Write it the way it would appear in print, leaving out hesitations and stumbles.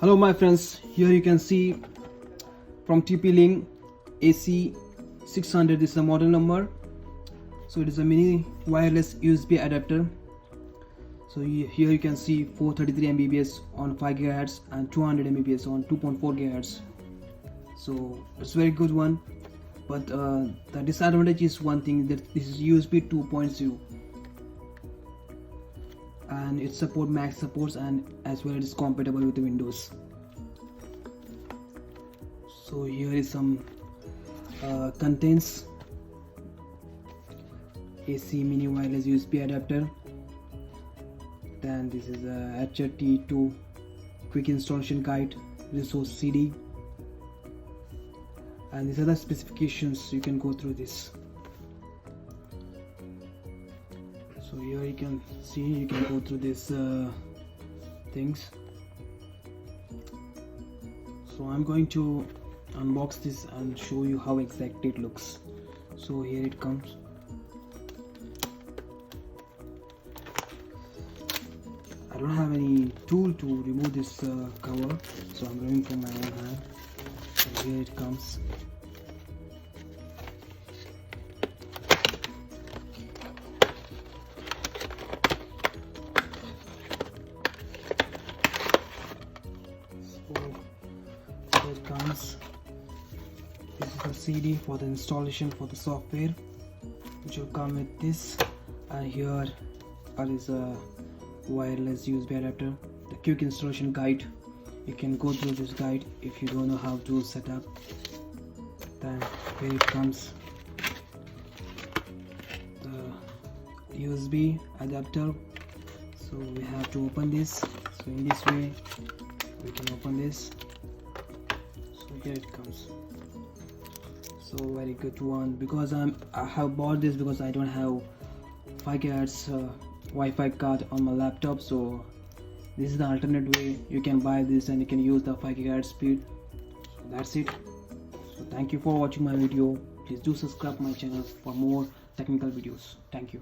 Hello my friends, here you can see from tplink AC600 is the model number. So it is a mini wireless USB adapter. So here you can see 433 Mbps on 5 GHz and 200 Mbps on 2.4 GHz. So it's a very good one, but the disadvantage is one thing, that this is USB 2.0 and it supports Mac supports, and as well it is compatible with the Windows. So here is some contents: AC mini wireless USB adapter, then this is a HRT2 quick installation guide, resource CD, and these are the specifications. You can go through this. So here you can see, you can go through these things. So I'm going to unbox this and show you how exactly it looks. So here it comes. I don't have any tool to remove this cover, so I'm going from my own hand. So here it comes. Here it comes. This is the CD for the installation for the software, which will come with this, and here is a wireless USB adapter, the quick installation guide. You can go through this guide if you don't know how to set up. Then here it comes, the USB adapter. So we have to open this. So in this way we can open this. So here it comes. So very good one, because I have bought this because I don't have 5 GHz Wi-Fi card on my laptop. So this is the alternate way. You can buy this and you can use the 5 GHz speed. So that's it. So thank you for watching my video. Please do subscribe my channel for more technical videos. Thank you.